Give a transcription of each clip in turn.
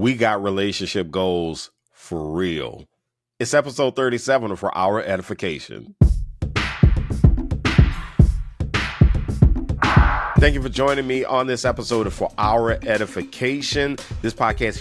we got relationship goals for real. It's episode 37 For Our Edification. Thank you for joining me on this episode of For Our Edification. This podcast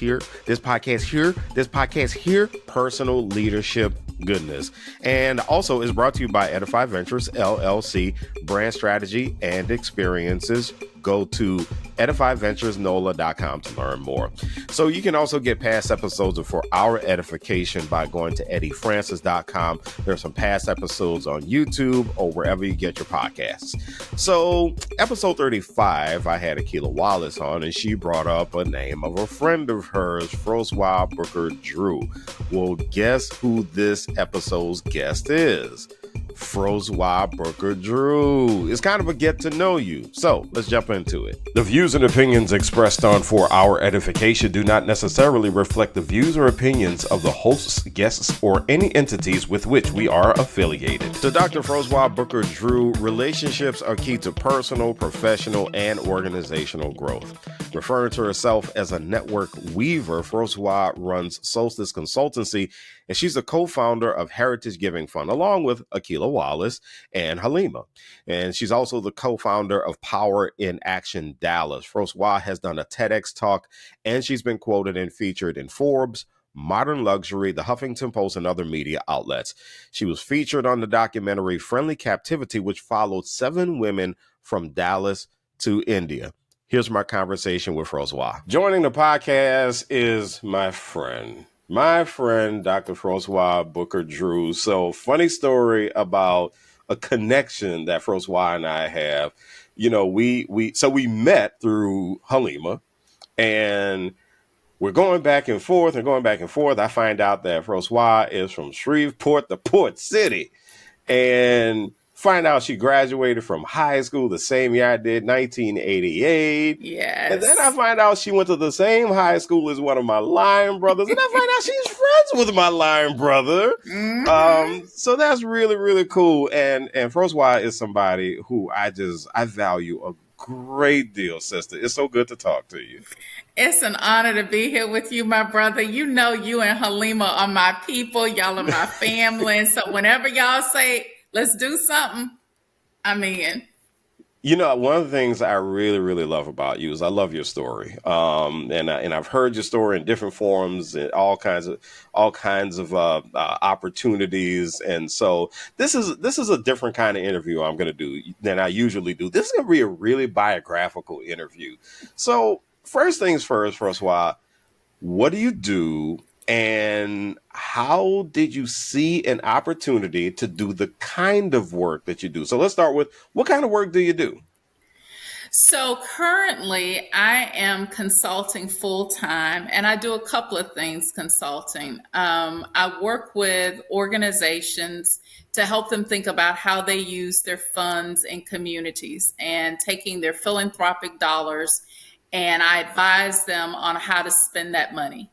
here, personal leadership goodness. And also is brought to you by Edify Ventures, LLC, brand strategy and experiences. Go to edifyventuresnola.com to learn more. So you can also get past episodes of For Our Edification by going to eddiefrancis.com. There are some past episodes on YouTube or wherever you get your podcasts. So episode 35, I had Akilah Wallace on, and she brought up a name of a friend of hers, Froswa Booker-Drew. Well, guess who this episode's guest is? Froswa Booker-Drew. It's kind of a get to know you. So let's jump into it. The views and opinions expressed on For Our Edification do not necessarily reflect the views or opinions of the hosts, guests, or any entities with which we are affiliated. To Dr. Froswa Booker-Drew, relationships are key to personal, professional, and organizational growth. Referring to herself as a network weaver, Froswa runs Soulstice Consultancy, and she's the co-founder of Heritage Giving Fund, along with Akilah Wallace and Halima. And she's also the co-founder of Power in Action Dallas. Froswa has done a TEDx talk, and she's been quoted and featured in Forbes, Modern Luxury, the Huffington Post, and other media outlets. She was featured on the documentary Friendly Captivity, which followed 7 women from Dallas to India. Here's my conversation with Froswa. Joining the podcast is my friend, Dr. Froswa Booker-Drew. So funny story about a connection that Froswa and I have. You know, we met through Halima, and we're going back and forth. I find out that Froswa is from Shreveport, the Port City, and find out she graduated from high school the same year I did, 1988. Yes. And then I find out she went to the same high school as one of my Lion brothers. And I find out she's friends with my Lion brother. Mm-hmm. So that's really, really cool. And Froswa is somebody who I value a great deal, sister. It's so good to talk to you. It's an honor to be here with you, my brother. You know, you and Halima are my people. Y'all are my family. And so whenever y'all say, let's do something, I'm in. You know, one of the things I really, really love about you is I love your story. And I've heard your story in different forms and all kinds of opportunities. And so this is a different kind of interview I'm going to do than I usually do. This is going to be a really biographical interview. So first things first, Froswa, what do you do? And how did you see an opportunity to do the kind of work that you do? So let's start with, what kind of work do you do? So currently I am consulting full time, and I do a couple of things consulting. I work with organizations to help them think about how they use their funds in communities and taking their philanthropic dollars, and I advise them on how to spend that money.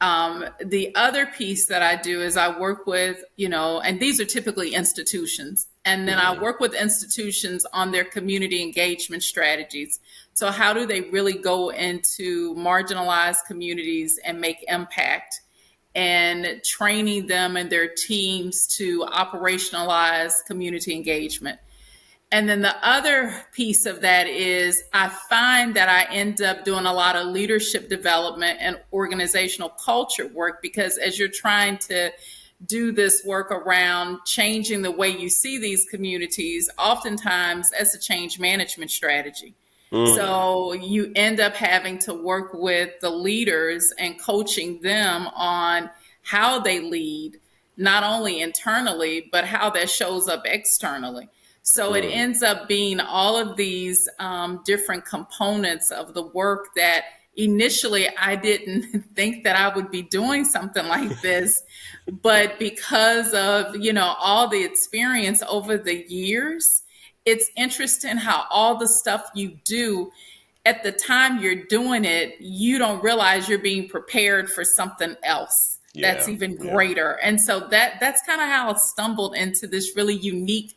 The other piece that I do is I work with, and these are typically institutions, and then I work with institutions on their community engagement strategies. So how do they really go into marginalized communities and make impact, and training them and their teams to operationalize community engagement. And then the other piece of that is I find that I end up doing a lot of leadership development and organizational culture work, because as you're trying to do this work around changing the way you see these communities, oftentimes that's a change management strategy. So you end up having to work with the leaders and coaching them on how they lead, not only internally, but how that shows up externally. So it ends up being all of these different components of the work that initially I didn't think that I would be doing something like this. But because of, all the experience over the years, it's interesting how all the stuff you do at the time you're doing it, you don't realize you're being prepared for something else that's even greater. And so that's kind of how I stumbled into this really unique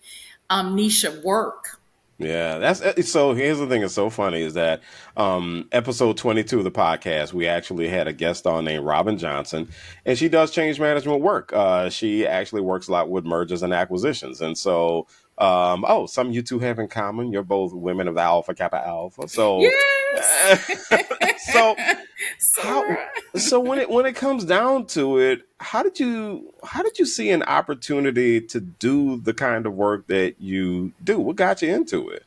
niche of work. Yeah, that's so. Here's the thing that's so funny is that episode 22 of the podcast, we actually had a guest on named Robin Johnson, and she does change management work. She actually works a lot with mergers and acquisitions, and so something you two have in common. You're both women of Alpha Kappa Alpha. So, Yes. so how Sora. so when it comes down to it, how did you see an opportunity to do the kind of work that you do? What got you into it?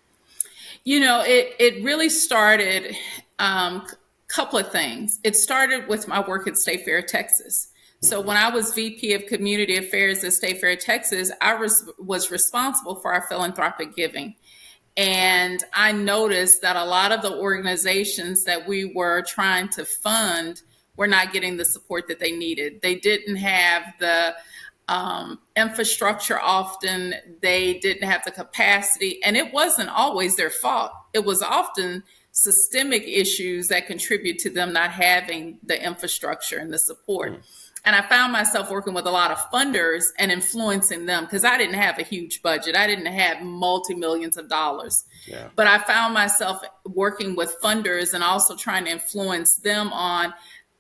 It really started couple of things. It started with my work at State Fair, Texas. So Mhm. when I was VP of Community Affairs at State Fair, Texas, I was responsible for our philanthropic giving. And I noticed that a lot of the organizations that we were trying to fund were not getting the support that they needed. They didn't have the infrastructure often, they didn't have the capacity, and it wasn't always their fault. It was often systemic issues that contribute to them not having the infrastructure and the support. Mm. And I found myself working with a lot of funders and influencing them because I didn't have a huge budget. I didn't have multi-millions of dollars. Yeah. But I found myself working with funders and also trying to influence them on,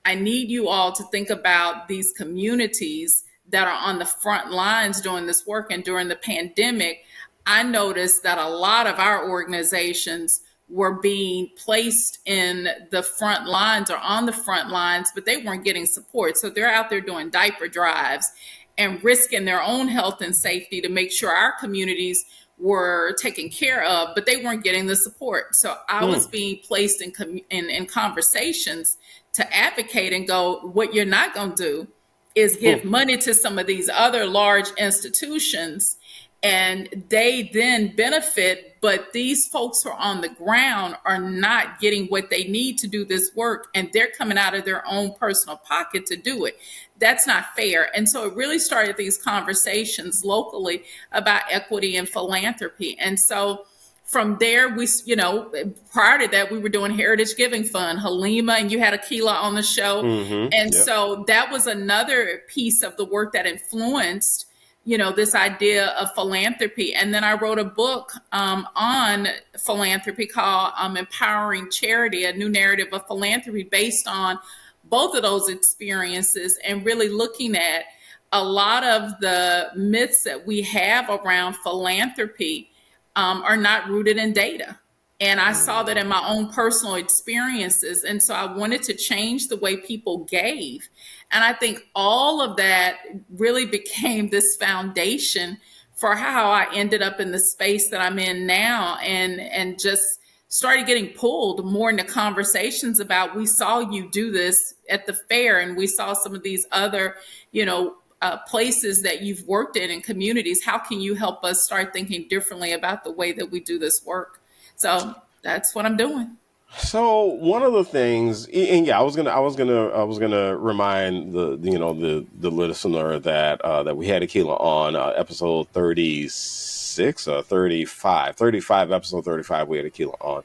I need you all to think about these communities that are on the front lines doing this work. And during the pandemic, I noticed that a lot of our organizations were being placed in the front lines or on the front lines, but they weren't getting support. So they're out there doing diaper drives and risking their own health and safety to make sure our communities were taken care of, but they weren't getting the support. So I was Mm. being placed in conversations to advocate and go, what you're not going to do is give Mm. money to some of these other large institutions and they then benefit, but these folks who are on the ground are not getting what they need to do this work and they're coming out of their own personal pocket to do it. That's not fair. And so it really started these conversations locally about equity and philanthropy. And so from there, prior to that, we were doing Heritage Giving Fund, Halima, and you had Akilah on the show. And Yep. so that was another piece of the work that influenced, this idea of philanthropy. And then I wrote a book on philanthropy called Empowering Charity, a new narrative of philanthropy based on both of those experiences and really looking at a lot of the myths that we have around philanthropy are not rooted in data. And I saw that in my own personal experiences. And so I wanted to change the way people gave. And I think all of that really became this foundation for how I ended up in the space that I'm in now and just started getting pulled more into conversations about, we saw you do this at the fair and we saw some of these other, places that you've worked in and communities. How can you help us start thinking differently about the way that we do this work? So that's what I'm doing. So one of the things, and yeah, I was gonna remind the listener that we had Akilah on episode 36 or 35, episode 35. We had Akilah on,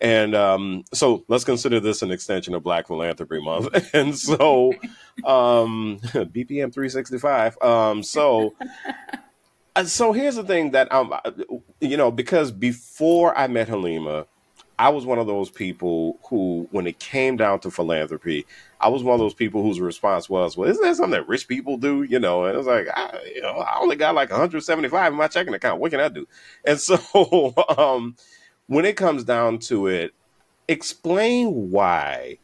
and so let's consider this an extension of Black Philanthropy Month, and so BPM 365. So here's the thing that because before I met Halima, I was one of those people who, when it came down to philanthropy, I was one of those people whose response was, "Well, isn't that something that rich people do?" And it was like, I only got like 175 in my checking account. What can I do? And so, when it comes down to it, explain why,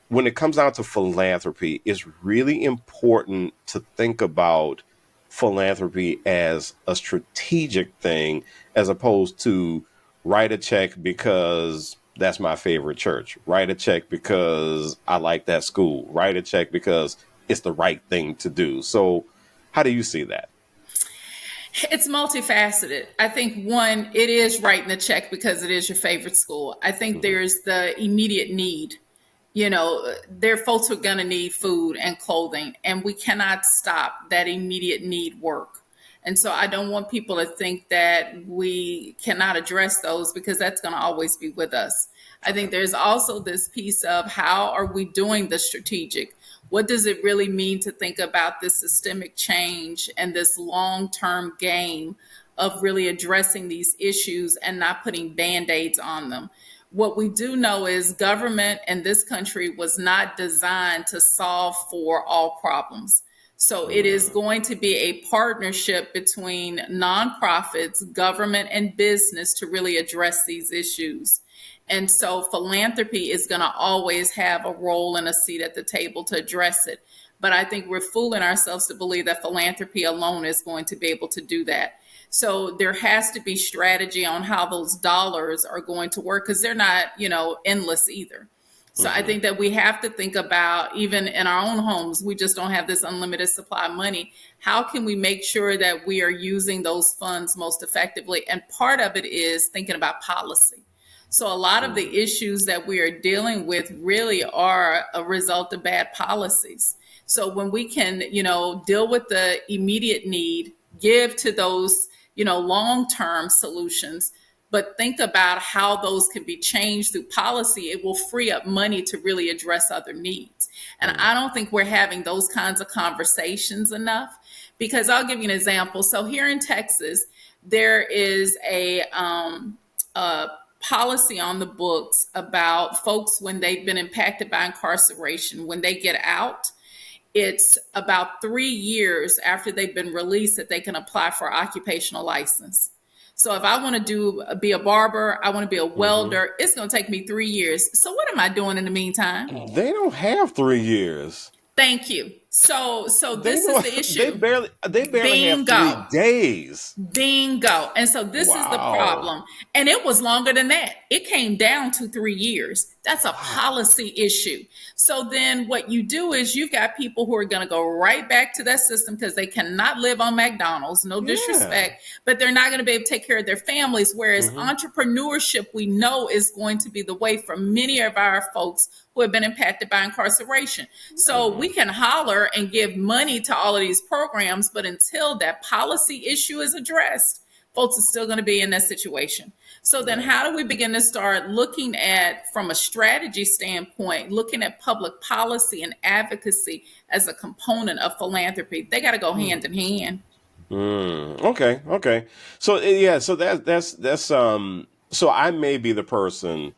when it comes down to philanthropy, it's really important to think about philanthropy as a strategic thing as opposed to write a check because that's my favorite church, write a check because I like that school, write a check because it's the right thing to do. So how do you see that? It's multifaceted. I think one, it is writing the check because it is your favorite school. I think Hmm. there's the immediate need. There are folks who are going to need food and clothing, and we cannot stop that immediate need work. And so I don't want people to think that we cannot address those because that's going to always be with us. I think there's also this piece of how are we doing the strategic? What does it really mean to think about this systemic change and this long term game of really addressing these issues and not putting band-aids on them. What we do know is government in this country was not designed to solve for all problems. So it is going to be a partnership between nonprofits, government, and business to really address these issues. And so philanthropy is going to always have a role and a seat at the table to address it. But I think we're fooling ourselves to believe that philanthropy alone is going to be able to do that. So there has to be strategy on how those dollars are going to work, because they're not, endless either. So I think that we have to think about, even in our own homes, we just don't have this unlimited supply of money. How can we make sure that we are using those funds most effectively? And part of it is thinking about policy. So a lot of the issues that we are dealing with really are a result of bad policies. So when we can, deal with the immediate need, give to those, long-term solutions, but think about how those can be changed through policy, it will free up money to really address other needs. And I don't think we're having those kinds of conversations enough, because I'll give you an example. So here in Texas, there is a policy on the books about folks when they've been impacted by incarceration, when they get out, it's about 3 years after they've been released that they can apply for occupational license. So if I want to be a barber, I want to be a welder, it's going to take me 3 years. So what am I doing in the meantime? They don't have 3 years. Thank you. So this is the issue. They barely have 3 days. Bingo. And so this is the problem. And it was longer than that. It came down to 3 years. That's a policy issue. So then what you do is you've got people who are going to go right back to that system because they cannot live on McDonald's, no disrespect, but they're not going to be able to take care of their families. Whereas entrepreneurship, we know, is going to be the way for many of our folks who have been impacted by incarceration. So we can holler and give money to all of these programs, but until that policy issue is addressed, folks are still going to be in that situation. So then how do we begin to start looking at, from a strategy standpoint, looking at public policy and advocacy as a component of philanthropy? They got to go hand in hand. Okay. So so that's so I may be the person,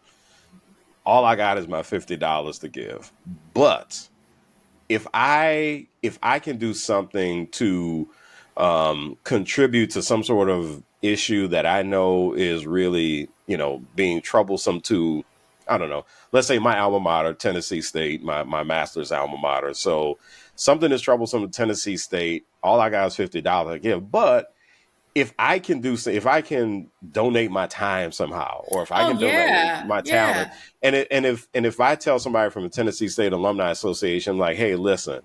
all I got is my $50 to give. But if I can do something to contribute to some sort of issue that I know is really, being troublesome to, I don't know, let's say my alma mater, Tennessee State, my master's alma mater. So something is troublesome to Tennessee State, all I got is $50 to give. But if I can donate my time somehow, or if I can donate my talent, and if I tell somebody from the Tennessee State Alumni Association, like, hey, listen,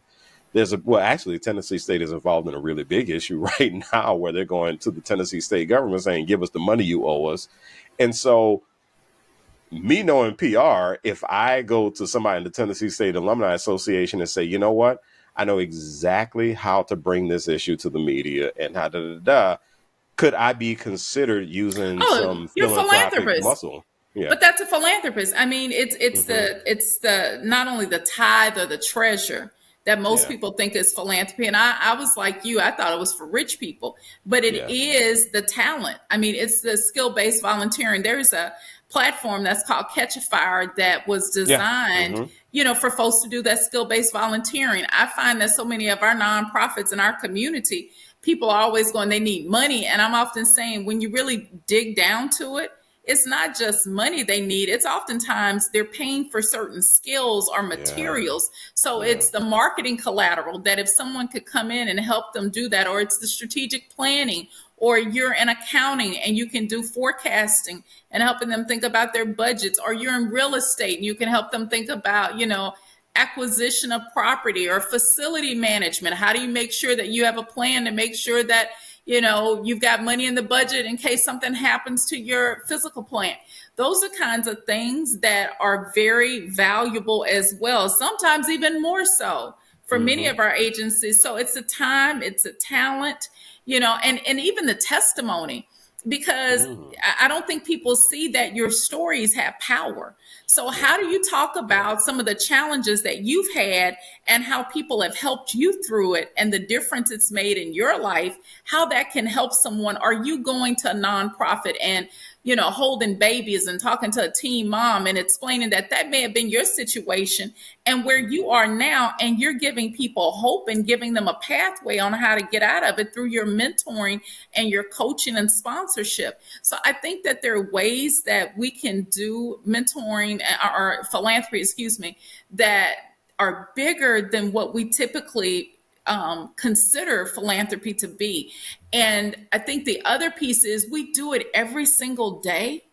actually Tennessee State is involved in a really big issue right now where they're going to the Tennessee State government saying, give us the money you owe us. And so me knowing PR, if I go to somebody in the Tennessee State Alumni Association and say, you know what, I know exactly how to bring this issue to the media and could I be considered using some philanthropic muscle? Yeah. But that's a philanthropist. I mean, it's the not only the tithe or the treasure that most people think is philanthropy. And I was like you, I thought it was for rich people, but it is the talent. I mean, it's the skill-based volunteering. There's a platform that's called Catch a Fire that was designed, for folks to do that skill-based volunteering. I find that so many of our nonprofits in our community, people are always going, they need money. And I'm often saying, when you really dig down to it, it's not just money they need. It's oftentimes they're paying for certain skills or materials. So it's the marketing collateral that if someone could come in and help them do that, or it's the strategic planning, or you're in accounting and you can do forecasting and helping them think about their budgets, or you're in real estate and you can help them think about, acquisition of property or facility management. How do you make sure that you have a plan to make sure that you've got money in the budget in case something happens to your physical plant? Those are kinds of things that are very valuable as well, sometimes even more so for many of our agencies. So it's a time, it's a talent, and even the testimony. because Mm. I don't think people see that your stories have power. So, how do you talk about some of the challenges that you've had and how people have helped you through it and the difference it's made in your life, how that can help someone? Are you going to a nonprofit and, holding babies and talking to a teen mom and explaining that that may have been your situation and where you are now, and you're giving people hope and giving them a pathway on how to get out of it through your mentoring and your coaching and sponsorship? So I think that there are ways that we can do mentoring or philanthropy, excuse me, that are bigger than what we typically consider philanthropy to be. And I think the other piece is we do it every single day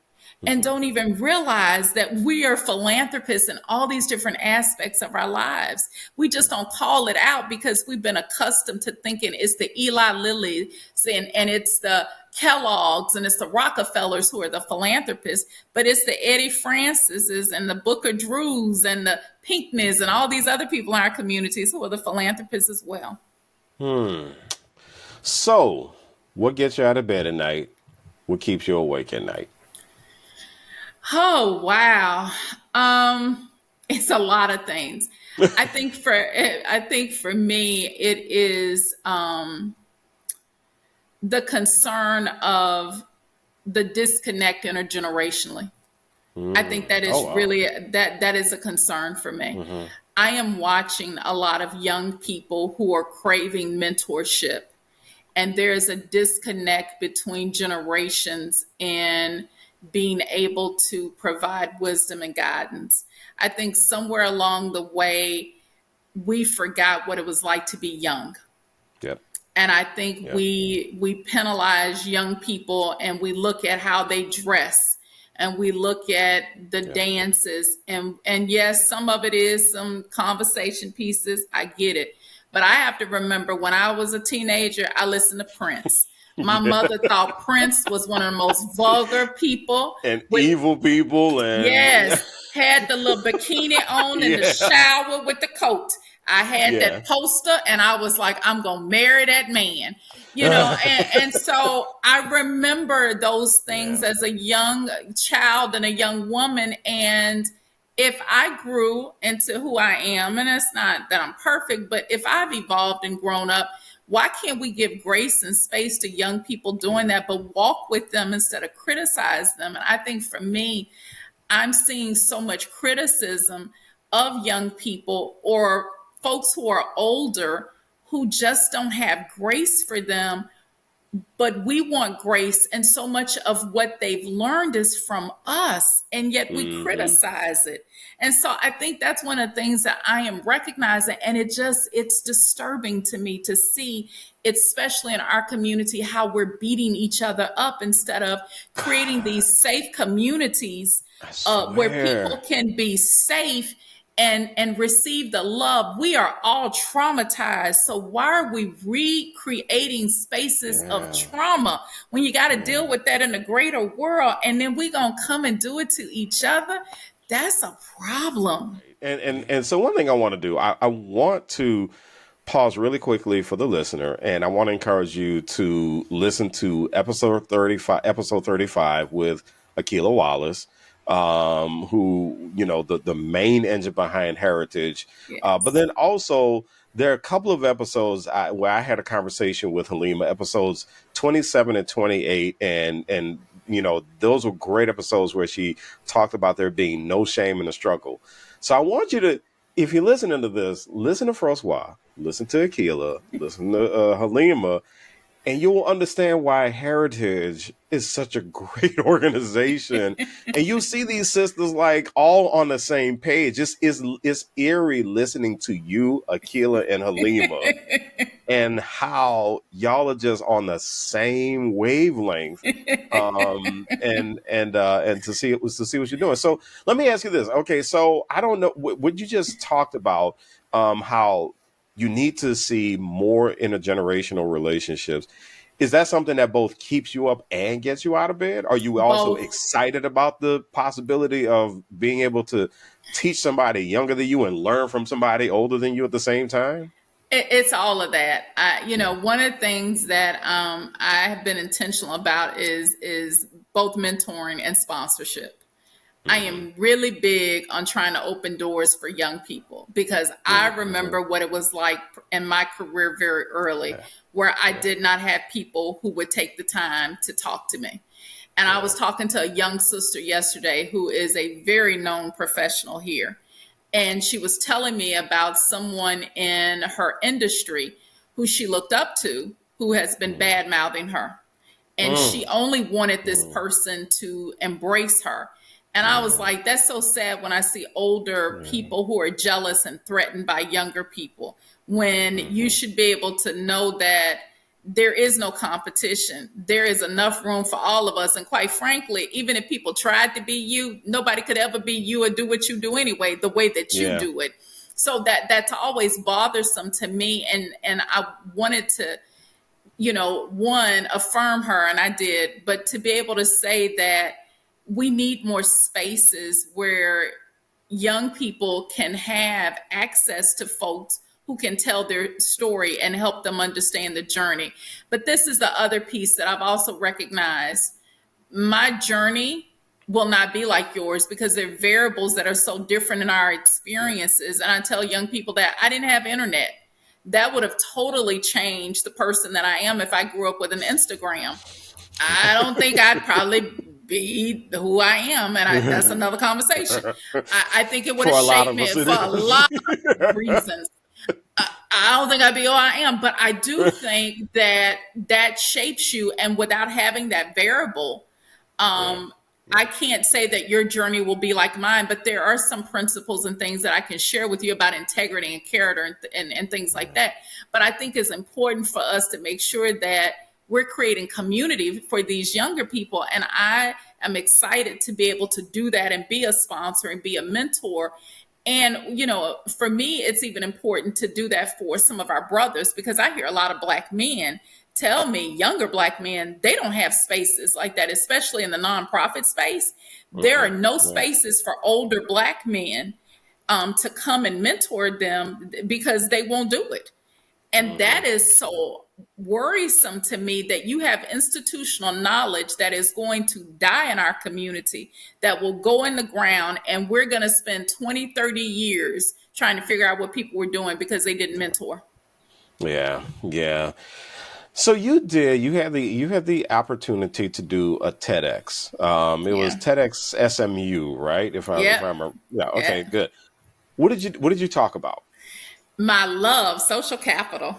and Mhm. don't even realize that we are philanthropists in all these different aspects of our lives. We just don't call it out because we've been accustomed to thinking it's the Eli Lilly and it's the Kellogg's and it's the Rockefellers who are the philanthropists, but it's the Eddie Francis's and the Booker-Drews and the Pinkneys and all these other people in our communities who are the philanthropists as well. So, what gets you out of bed at night? What keeps you awake at night? Oh, wow. It's a lot of things. I think for me it is the concern of the disconnect intergenerationally. I think that Oh, is wow. really that is a concern for me. Hmm. I am watching a lot of young people who are craving mentorship, and there's a disconnect between generations in being able to provide wisdom and guidance. I think somewhere along the way we forgot what it was like to be young. Yep. And I think Yep. we penalize young people and we look at how they dress and we look at the Yep. dances, and yes, some of it is some conversation pieces. I get it. But I have to remember when I was a teenager, I listened to Prince. My mother thought Prince was one of the most vulgar people And with, evil people and yes, had the little bikini on in the yeah. shower with the coat. I had Yeah. that poster and I was like, I'm going to marry that man, and so I remember those things Yeah. as a young child and a young woman. And if I grew into who I am, and it's not that I'm perfect, but if I've evolved and grown up, why can't we give grace and space to young people doing Yeah. that, but walk with them instead of criticize them? And I think for me, I'm seeing so much criticism of young people or folks who are older who just don't have grace for them, but we want grace. And so much of what they've learned is from us, and yet we Hmm. criticize it. And so I think that's one of the things that I am recognizing. And it's disturbing to me to see, especially in our community, how we're beating each other up instead of creating these safe communities I where people swear. can be safe and receive the love. We are all traumatized. So why are we recreating spaces of Yeah. trauma when you got to Yeah. deal with that in the greater world, and then we gonna come and do it to each other? That's a problem. And so one thing I want to do, I want to pause really quickly for the listener, and I want to encourage you to listen to episode 35 with Akilah Wallace, who, the main engine behind Heritage. But Yes. then also there are a couple of episodes where I had a conversation with Halima, episodes 27 and 28, and those were great episodes where she talked about there being no shame in the struggle. So I want you to, if you're listening to this, listen to Froswa, listen to Akilah, listen to Halima, and you will understand why Heritage is such a great organization. And you see these sisters like all on the same page. It's eerie listening to you, Akilah, and Halima, and how y'all are just on the same wavelength. And to see what you're doing. So let me ask you this. Okay, so I don't know what you just talked about, how you need to see more intergenerational relationships. Is that something that both keeps you up and gets you out of bed? Are you also Both. excited about the possibility of being able to teach somebody younger than you and learn from somebody older than you at the same time? It's all of that. One of the things that I have been intentional about is both mentoring and sponsorship. I Mm-hmm. am really big on trying to open doors for young people because I Mm-hmm. remember what it was like in my career very early, Yeah. where I Yeah. did not have people who would take the time to talk to me. And I Yeah. was talking to a young sister yesterday who is a very known professional here. And she was telling me about someone in her industry who she looked up to who has been Mm. bad mouthing her. And she Mm. only wanted this Mm. person to embrace her. And I was Mm. like, that's so sad when I see older Mm. people who are jealous and threatened by younger people, when you Mm. should be able to know that there is no competition. There is enough room for all of us. And quite frankly, even if people tried to be you, nobody could ever be you or do what you do anyway, the way that you Yeah. do it. So that's always bothersome to me. And I wanted to, one, affirm her, and I did, but to be able to say that we need more spaces where young people can have access to folks who can tell their story and help them understand the journey. But this is the other piece that I've also recognized. My journey will not be like yours because there are variables that are so different in our experiences. And I tell young people that I didn't have internet. That would have totally changed the person that I am if I grew up with an Instagram. I don't think I'd probably be who I am. And that's another conversation. I think it would For have a lot shaped of me us, it for a is. lot of reasons. I don't think I'd be who I am, but I do think that shapes you. And without having that variable, Yeah. I can't say that your journey will be like mine, but there are some principles and things that I can share with you about integrity and character and things like that. But I think it's important for us to make sure that we're creating community for these younger people. And I am excited to be able to do that and be a sponsor and be a mentor. And, for me, it's even important to do that for some of our brothers because I hear a lot of Black men tell me, younger Black men, they don't have spaces like that, especially in the nonprofit space. There are Mm-hmm. no Yeah. spaces for older Black men to come and mentor them because they won't do it. And Mm-hmm. that is so worrisome to me that you have institutional knowledge that is going to die in our community, that will go in the ground, and we're going to spend 20, 30 years trying to figure out what people were doing because they didn't mentor. Yeah. Yeah. So you had the opportunity to do a TEDx. It was Yeah. TEDx SMU, right? If I Yep. remember. Yeah. Okay. Yeah. Good. What did you talk about? My love, social capital.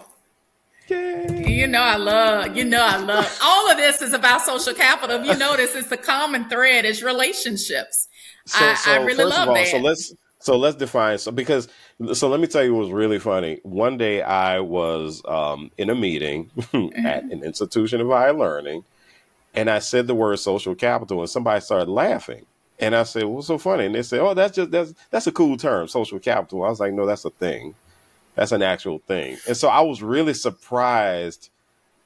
Yay. I love all of this is about social capital. If you notice, it's the common thread is relationships. So I so really first of love all, that. so let's define so let me tell you what was really funny. One day I was in a meeting at an institution of higher learning, and I said the word social capital, and somebody started laughing. And I said, "What's so funny?" And they said, "Oh, that's a cool term, social capital." I was like, "No, that's a thing. That's an actual thing." And so I was really surprised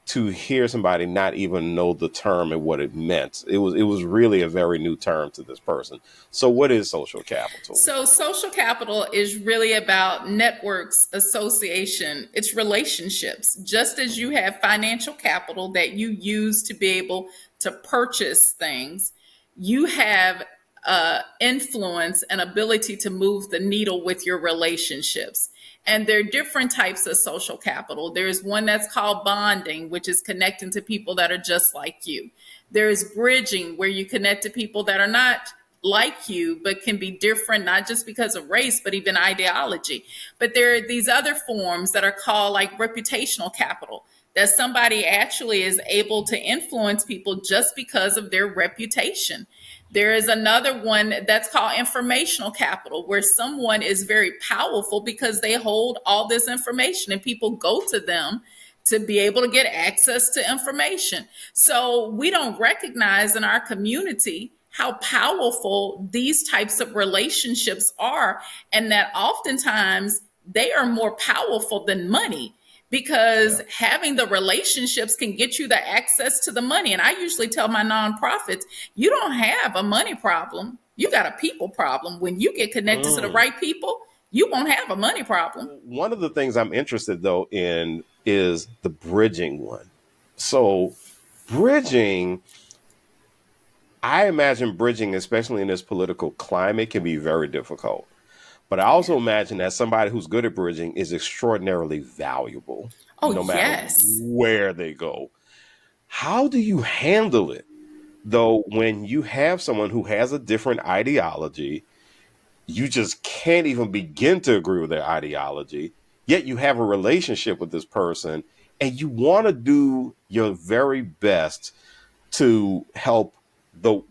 to hear somebody not even know the term and what it meant. It was really a very new term to this person. So what is social capital? So, social capital is really about networks, association, it's relationships. Just as you have financial capital that you use to be able to purchase things, you have influence and ability to move the needle with your relationships. And there are different types of social capital. There's one that's called bonding, which is connecting to people that are just like you. There's bridging, where you connect to people that are not like you, but can be different, not just because of race, but even ideology. But there are these other forms that are called like reputational capital, that somebody actually is able to influence people just because of their reputation. There is another one that's called informational capital, where someone is very powerful because they hold all this information and people go to them to be able to get access to information. So we don't recognize in our community how powerful these types of relationships are, and that oftentimes they are more powerful than money because Yeah. having the relationships can get you the access to the money. And I usually tell my nonprofits, you don't have a money problem, you got a people problem. When you get connected to the Mm. right people, you won't have a money problem. One of the things I'm interested though in is the bridging one. So bridging, I imagine bridging, especially in this political climate, can be very difficult. But I Yeah. also imagine that somebody who's good at bridging is extraordinarily valuable, Oh, no matter yes. where they go. How do you handle it, though, when you have someone who has a different ideology? You just can't even begin to agree with their ideology, yet you have a relationship with this person, and you want to do your very best to help the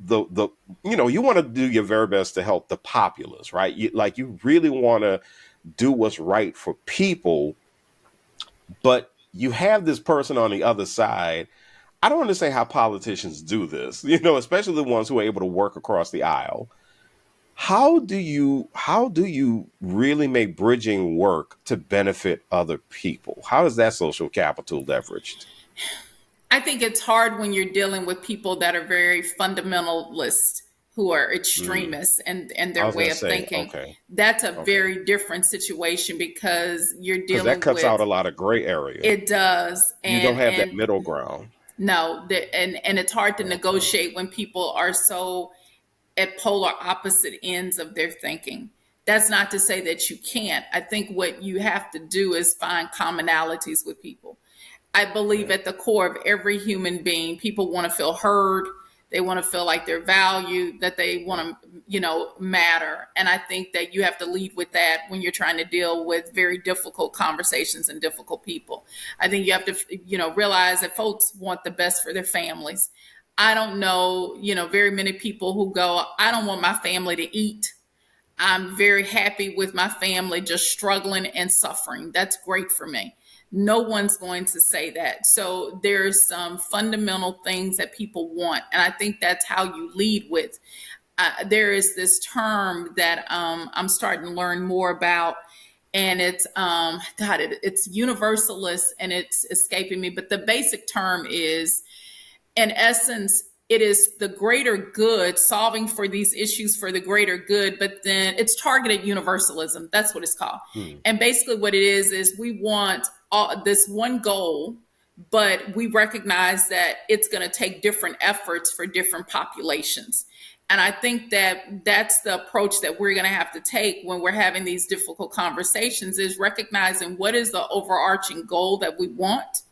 you want to do your very best to help the populace, right? You really want to do what's right for people, but you have this person on the other side. I don't understand how politicians do this, especially the ones who are able to work across the aisle. How do you really make bridging work to benefit other people? How is that social capital leveraged? I think it's hard when you're dealing with people that are very fundamentalist, who are Mm. extremists and I their was gonna way of say, thinking. okay, That's a okay, very different situation because you're because that dealing cuts out with, a lot of gray area. it does. You don't have that And middle ground. no, and it's hard to Okay. negotiate when people are so at polar opposite ends of their thinking. That's not to say that you can't. I think what you have to do is find commonalities with people. I believe Yeah. at the core of every human being, people want to feel heard. They want to feel like they're valued, that they want to, matter. And I think that you have to lead with that when you're trying to deal with very difficult conversations and difficult people. I think you have to, realize that folks want the best for their families. I don't know, very many people who go, I don't want my family to eat. I'm very happy with my family just struggling and suffering. That's great for me. No one's going to say that. So there's some fundamental things that people want. And I think that's how you lead with. There is this term that I'm starting to learn more about. And it's, it's universalist and it's escaping me. But the basic term is, in essence, it is the greater good, solving for these issues for the greater good, but then it's targeted universalism. That's what it's called. Hmm. And basically, what it is we want this one goal, but we recognize that it's going to take different efforts for different populations. And I think that that's the approach that we're going to have to take when we're having these difficult conversations, is recognizing what is the overarching goal that we want,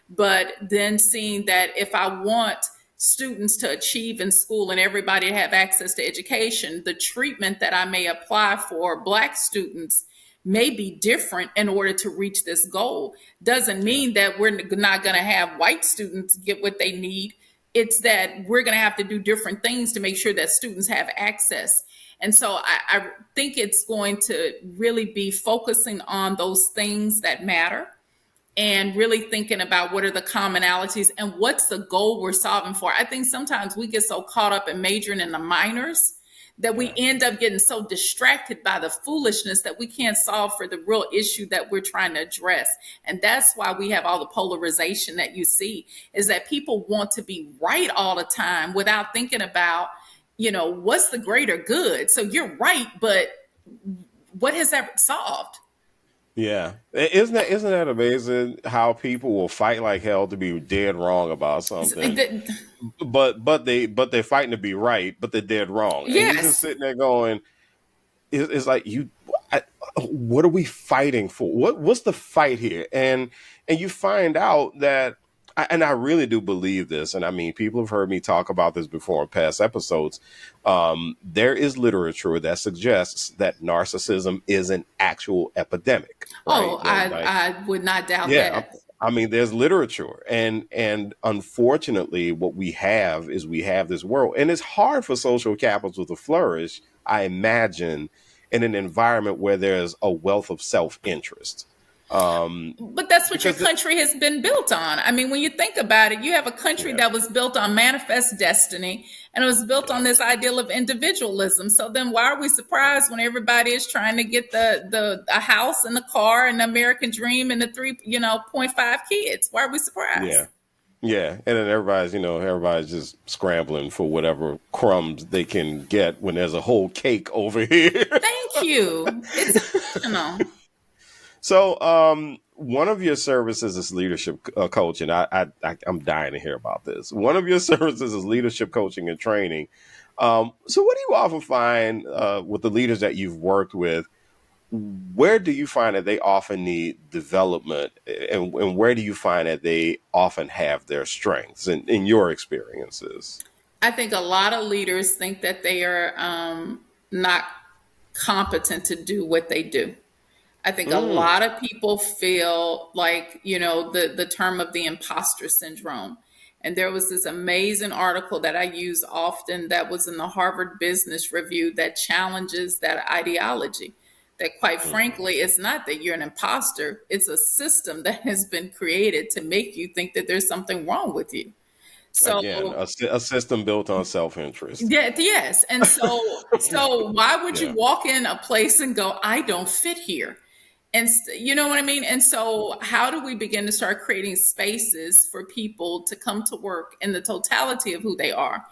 but then seeing that if I want students to achieve in school and everybody to have access to education, the treatment that I may apply for Black students may be different in order to reach this goal. Doesn't Yeah. mean that we're not going to have white students get what they need. It's that we're going to have to do different things to make sure that students have access. And so I think it's going to really be focusing on those things that matter and really thinking about what are the commonalities and what's the goal we're solving for. I think sometimes we get so caught up in majoring in the minors that we Yeah. end up getting so distracted by the foolishness that we can't solve for the real issue that we're trying to address. And that's why we have all the polarization that you see, is that people want to be right all the time without thinking about, what's the greater good. So you're right, but what has that solved? Yeah. Isn't that amazing how people will fight like hell to be dead wrong about something, but they're fighting to be right, but they're dead wrong, and you're just Yes. sitting there going, it's like I, what are we fighting for? What's the fight here? And you find out that, and I really do believe this, and I mean, people have heard me talk about this before in past episodes. There is literature that suggests that narcissism is an actual epidemic, right? Oh, That, like, I would not doubt yeah, that. I mean, there's literature, and unfortunately, what we have is we have this world, and it's hard for social capital to flourish, I imagine, in an environment where there's a wealth of self interest. But that's what your Because country has been built on. I mean, when you think about it, you have a country yeah, that was built on manifest destiny, and it was built on yeah, this ideal of individualism. So then why are we surprised when everybody is trying to get the a house and the car and the American dream and the three, 0.5 kids? Why are we yeah. surprised? Yeah, and then everybody's just scrambling for whatever crumbs they can get when there's a whole cake over here. Thank you. It's emotional. So, one of your services is leadership coaching. I'm dying to hear about this. One of your services is leadership coaching and training. So, what do you often find with the leaders that you've worked with? Where do you find that they often need development, and where do you find that they often have their strengths in your experiences? I think a lot of leaders think that they are not competent to do what they do. I think a Mm, lot of people feel like, the term of the imposter syndrome. And there was this amazing article that I use often that was in the Harvard Business Review that challenges that ideology. That, quite mhm. frankly, it's not that you're an imposter, it's a system that has been created to make you think that there's something wrong with you. Again, So a system built on self-interest. yeah, yes. And so why would you Yeah. walk in a place and go, I don't fit here? And you know what I mean? And so how do we begin to start creating spaces for people to come to work in the totality of who they are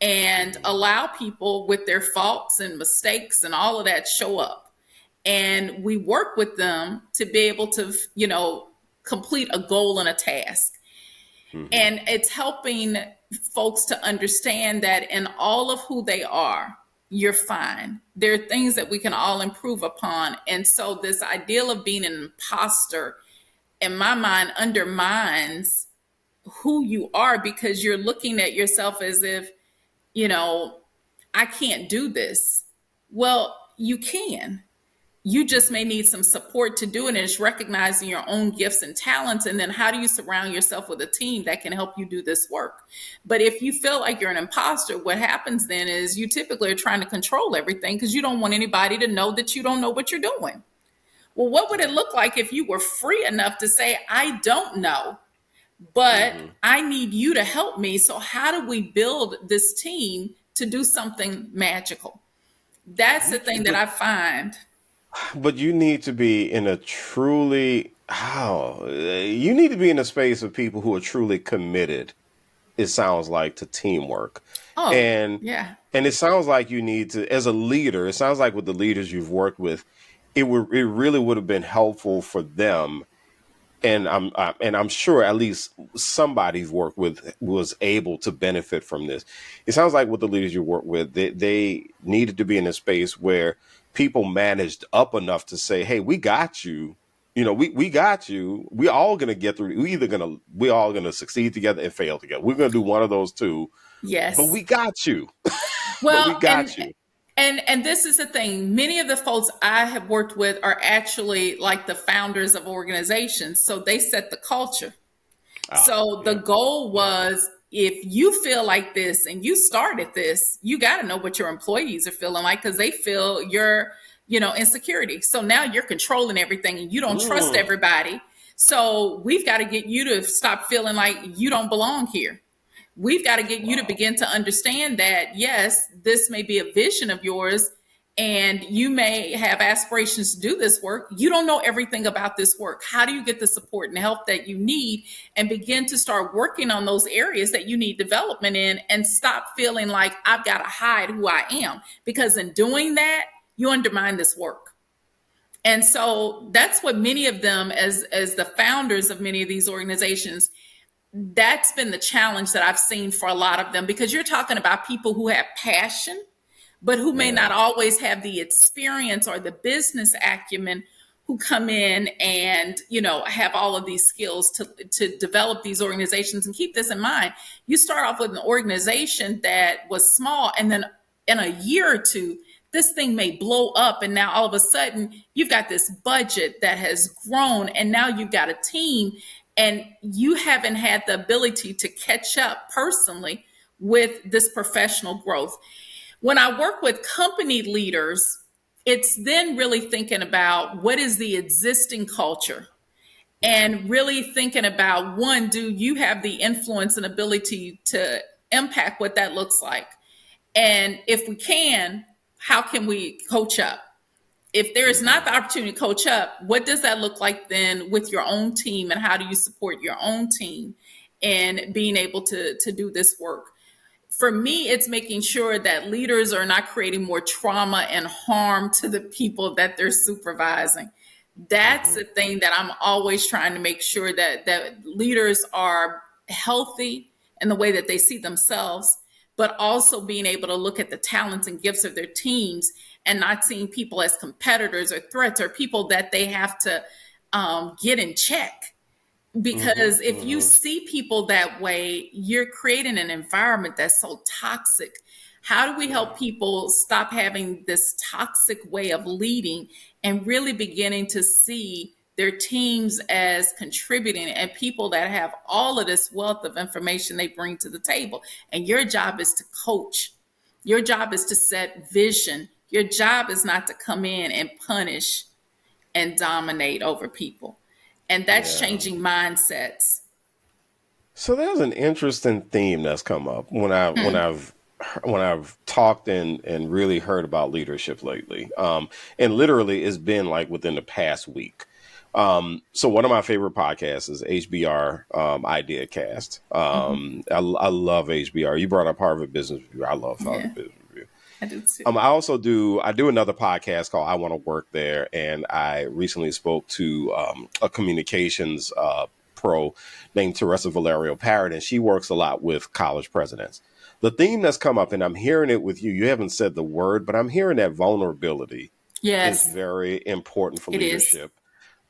and Mhm. allow people with their faults and mistakes and all of that show up? And we work with them to be able to, complete a goal and a task. Mhm. And it's helping folks to understand that in all of who they are, you're fine. There are things that we can all improve upon. And so, this ideal of being an imposter, in my mind, undermines who you are because you're looking at yourself as if, you know, I can't do this. Well, you can. You just may need some support to do it. And it's recognizing your own gifts and talents. And then how do you surround yourself with a team that can help you do this work? But if you feel like you're an imposter, what happens then is you typically are trying to control everything because you don't want anybody to know that you don't know what you're doing. Well, what would it look like if you were free enough to say, I don't know, but Mhm. I need you to help me? So, how do we build this team to do something magical? That's the You, thing that but I find. but you need to be in a truly how you need to be in a space of people who are truly committed. It sounds like to teamwork, Oh, and yeah. and it sounds like you need to as a leader. It sounds like with the leaders you've worked with, it really would have been helpful for them, and I'm sure at least somebody you've worked with was able to benefit from this. It sounds like with the leaders you work with, they needed to be in a space where people managed up enough to say, "Hey, we got you. We got you. We all gonna get through. We all gonna succeed together and fail together. We're gonna do one of those two, but Yes. we got you. But we Well, got you." and this is the thing. Many of the folks I have worked with are actually like the founders of organizations. So they set the culture. Ah, So the yeah, goal yeah. was if you feel like this and you started this, you got to know what your employees are feeling like because they feel your, insecurity. So now you're controlling everything and you don't trust Mm, everybody. So we've got to get you to stop feeling like you don't belong here. We've got to get you to wow. begin to understand that, yes, this may be a vision of yours and you may have aspirations to do this work. You don't know everything about this work. How do you get the support and help that you need and begin to start working on those areas that you need development in and stop feeling like I've got to hide who I am? Because in doing that, you undermine this work. And so that's what many of them, as the founders of many of these organizations, that's been the challenge that I've seen for a lot of them because you're talking about people who have passion, but who may Yeah. not always have the experience or the business acumen who come in and have all of these skills to develop these organizations. And keep this in mind, you start off with an organization that was small and then in a year or two this thing may blow up and now all of a sudden you've got this budget that has grown and now you've got a team and you haven't had the ability to catch up personally with this professional growth. When I work with company leaders, it's then really thinking about what is the existing culture and really thinking about one, do you have the influence and ability to impact what that looks like? And if we can, how can we coach up? If there is not Hmm. the opportunity to coach up, what does that look like then with your own team and how do you support your own team in being able to do this work. For me, it's making sure that leaders are not creating more trauma and harm to the people that they're supervising. That's the thing that I'm always trying to make sure that leaders are healthy in the way that they see themselves, but also being able to look at the talents and gifts of their teams and not seeing people as competitors or threats or people that they have to get in check. Because if you see people that way, you're creating an environment that's so toxic. How do we help people stop having this toxic way of leading and really beginning to see their teams as contributing and people that have all of this wealth of information they bring to the table? And your job is to coach. Your job is to set vision. Your job is not to come in and punish and dominate over people. And that's changing mindsets. So there's an interesting theme that's come up when I've talked and really heard about leadership lately. And literally it's been like within the past week. So one of my favorite podcasts is HBR Idea Cast. I love HBR. You brought up Harvard Business Review. I love Harvard Business Review. I do too. I do another podcast called I Want to Work There, and I recently spoke to a communications pro named Teresa Valerio Parrott, and she works a lot with college presidents. The theme that's come up, and I'm hearing it with you. You haven't said the word, but I'm hearing that vulnerability is very important for leadership.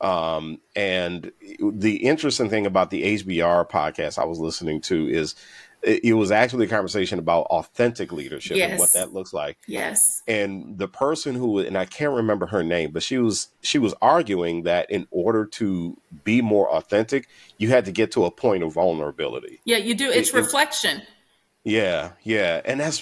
And the interesting thing about the HBR podcast I was listening to is it was actually a conversation about authentic leadership and what that looks like. Yes. And the person who, and I can't remember her name, but she was arguing that in order to be more authentic, you had to get to a point of vulnerability. Yeah, you do. It's reflection. Yeah. And that's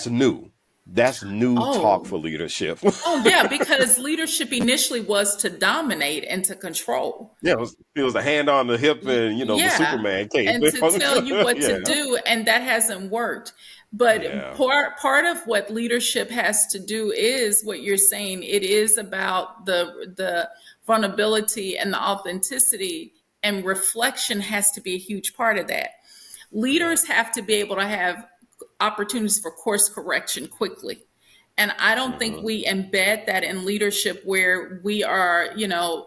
new. That's new talk for leadership. Because leadership initially was to dominate and to control. Yeah, it was a hand on the hip and, the Superman cape. And to tell you what to do, and that hasn't worked. But part of what leadership has to do is what you're saying. It is about the vulnerability and the authenticity, and reflection has to be a huge part of that. Leaders have to be able to have opportunities for course correction quickly. And I don't think we embed that in leadership where we are,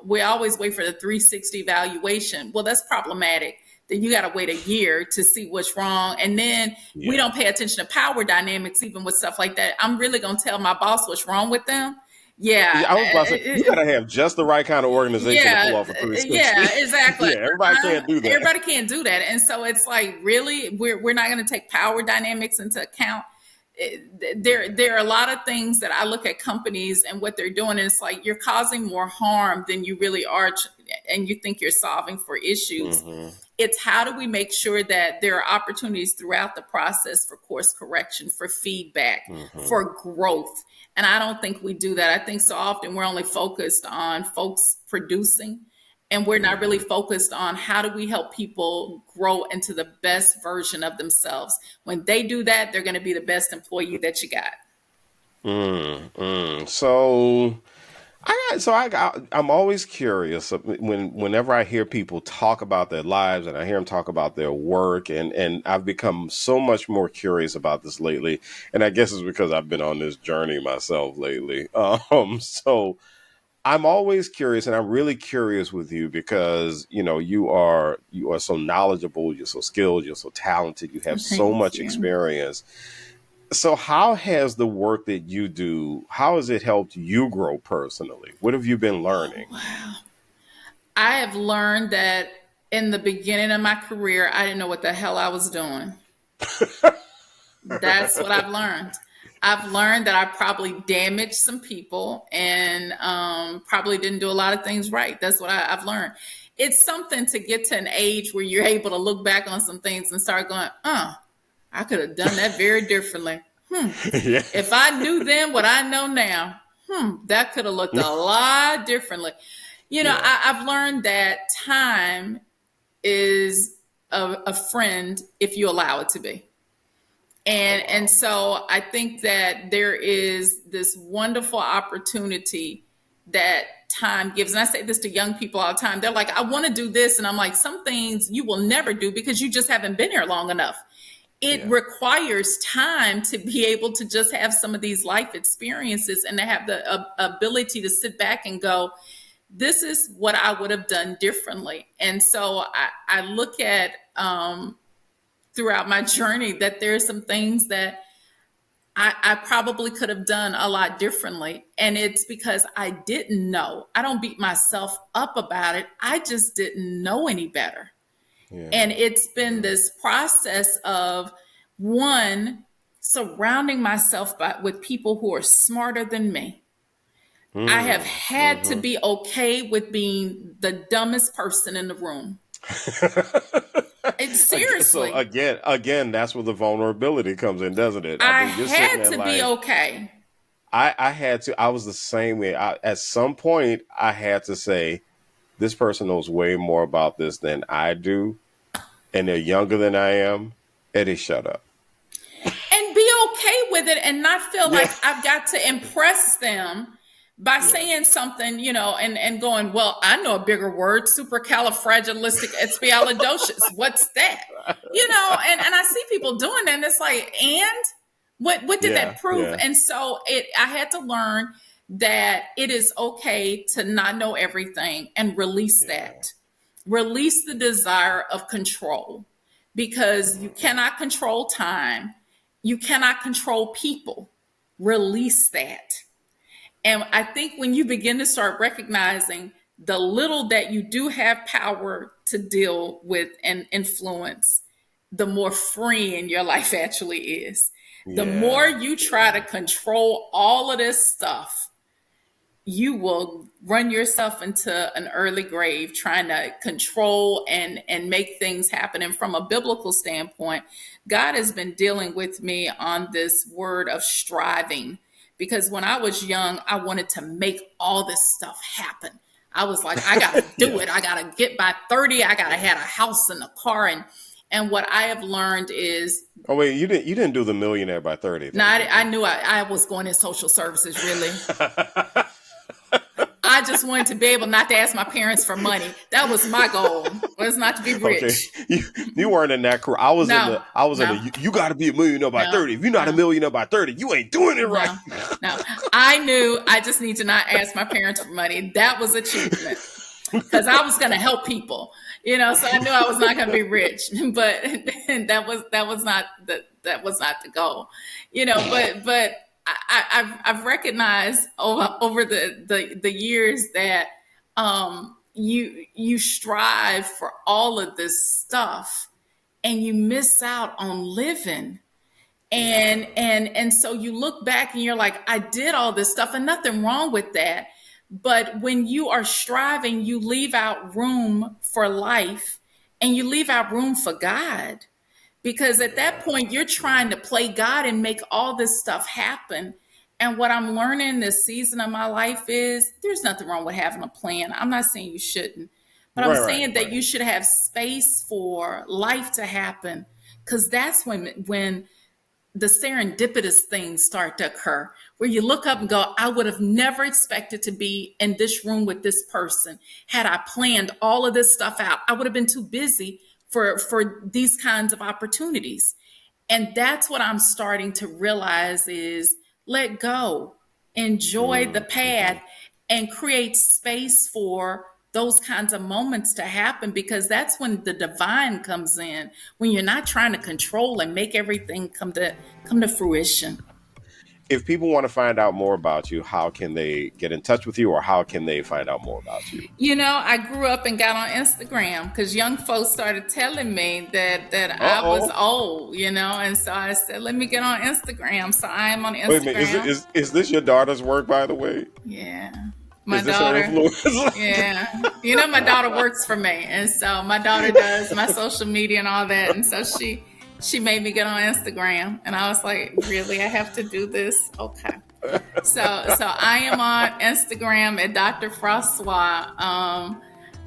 we always wait for the 360 evaluation. Well, that's problematic. Then you got to wait a year to see what's wrong. And then we don't pay attention to power dynamics, even with stuff like that. I'm really going to tell my boss what's wrong with them. Yeah. I was about to say, you got to have just the right kind of organization to pull off a 360. Yeah, exactly. Everybody can't do that. Everybody can't do that. And so it's like, really, we're not going to take power dynamics into account. There are a lot of things that I look at companies and what they're doing, and it's like you're causing more harm than you really are, and you think you're solving for issues. It's how do we make sure that there are opportunities throughout the process for course correction, for feedback, for growth. And I don't think we do that. I think so often we're only focused on folks producing, and we're not really focused on how do we help people grow into the best version of themselves. When they do that, they're going to be the best employee that you got. So I'm always curious whenever I hear people talk about their lives and I hear them talk about their work, and I've become so much more curious about this lately. And I guess it's because I've been on this journey myself lately. So I'm always curious, and I'm really curious with you because, you are so knowledgeable, you're so skilled, you're so talented, you have so much experience. So how has the work that you do, how has it helped you grow personally? What have you been learning? Wow. I have learned that in the beginning of my career, I didn't know what the hell I was doing. That's what I've learned. I've learned that I probably damaged some people and probably didn't do a lot of things right. That's what I've learned. It's something to get to an age where you're able to look back on some things and start going, I could have done that very differently. If I knew then what I know now, that could have looked a lot differently. I've learned that time is a friend if you allow it to be. And so I think that there is this wonderful opportunity that time gives. And I say this to young people all the time. They're like, I want to do this. And I'm like, some things you will never do because you just haven't been here long enough. It requires time to be able to just have some of these life experiences and to have the ability to sit back and go, this is what I would have done differently. And so I look at throughout my journey that there are some things that I probably could have done a lot differently. And it's because I didn't know. I don't beat myself up about it. I just didn't know any better. Yeah. And it's been this process of, one, surrounding myself with people who are smarter than me. I have had to be okay with being the dumbest person in the room. Seriously. So again, that's where the vulnerability comes in, doesn't it? I had to be okay. I had to. I was the same way. At some point, I had to say, this person knows way more about this than I do, and they're younger than I am. Eddie, shut up. And be okay with it and not feel like I've got to impress them by saying something, and going, well, I know a bigger word, supercalifragilisticexpialidocious. What's that? And I see people doing that, and it's like, and what did that prove? Yeah. And so I had to learn that it is okay to not know everything and release that. Release the desire of control, because you cannot control time. You cannot control people. Release that. And I think when you begin to start recognizing the little that you do have power to deal with and influence, the more freeing your life actually is. The more you try to control all of this stuff, you will run yourself into an early grave trying to control and make things happen. And from a biblical standpoint, God has been dealing with me on this word of striving. Because when I was young, I wanted to make all this stuff happen. I was like, I got to do it. I got to get by 30. I got to have a house and a car. And what I have learned is... Oh, wait, you didn't do the millionaire by 30. No, I knew I was going in social services, really. I just wanted to be able not to ask my parents for money. That was my goal. Was not to be rich. Okay. You weren't in that crew. I was in the you got to be a millionaire by 30. If you're not a millionaire by 30, you ain't doing it right. No. I knew I just need to not ask my parents for money. That was achievement. Because I was going to help people. So I knew I was not going to be rich, but that was not the goal. But I've recognized over the years that you strive for all of this stuff and you miss out on living. And so you look back and you're like, I did all this stuff, and nothing wrong with that. But when you are striving, you leave out room for life and you leave out room for God. Because at that point, you're trying to play God and make all this stuff happen. And what I'm learning this season of my life is there's nothing wrong with having a plan. I'm not saying you shouldn't, but I'm saying that you should have space for life to happen. Because that's when the serendipitous things start to occur, where you look up and go, I would have never expected to be in this room with this person. Had I planned all of this stuff out, I would have been too busy for these kinds of opportunities. And that's what I'm starting to realize is let go, enjoy the path, and create space for those kinds of moments to happen, because that's when the divine comes in, when you're not trying to control and make everything come to fruition. If people want to find out more about you, how can they get in touch with you, or how can they find out more about you? I grew up and got on Instagram because young folks started telling me that I was old, and so I said, let me get on Instagram. So I am on Instagram. Wait a minute, is this your daughter's work, by the way? Yeah. My daughter, yeah. My daughter works for me. And so my daughter does my social media and all that. And so she made me get on Instagram. And I was like, really? I have to do this? Okay. So I am on Instagram at Dr. Froswa. I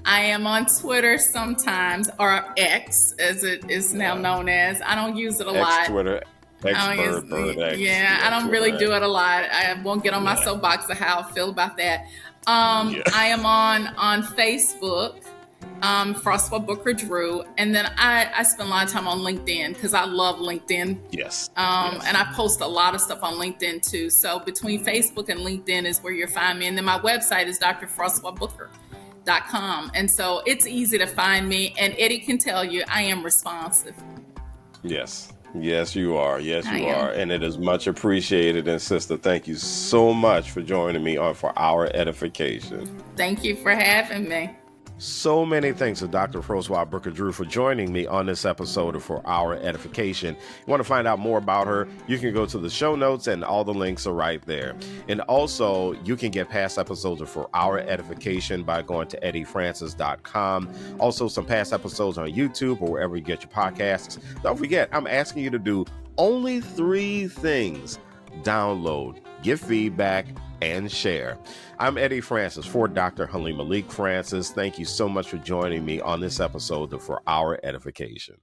am on Twitter sometimes, or X, as it is now known as. I don't use it a lot. Twitter. I don't really do it a lot. I won't get on my soapbox of how I feel about that. I am on Facebook, Froswa Booker-Drew, and then I spend a lot of time on LinkedIn because I love LinkedIn. Yes. And I post a lot of stuff on LinkedIn too. So between Facebook and LinkedIn is where you'll find me. And then my website is drfroswabooker.com. And so it's easy to find me. And Eddie can tell you I am responsive. Yes. Yes, you are. Yes, you are. And it is much appreciated. And sister, thank you so much for joining me on For Our Edification. Thank you for having me. So many thanks to Dr. Froswa Booker-Drew for joining me on this episode of For Our Edification. You want to find out more about her, you can go to the show notes and all the links are right there. And also, you can get past episodes of For Our Edification by going to eddiefrancis.com. Also, some past episodes on YouTube or wherever you get your podcasts. Don't forget, I'm asking you to do only 3 things. Download, give feedback, and share. I'm Eddie Francis for Dr. Halima Francis. Thank you so much for joining me on this episode of For Our Edification.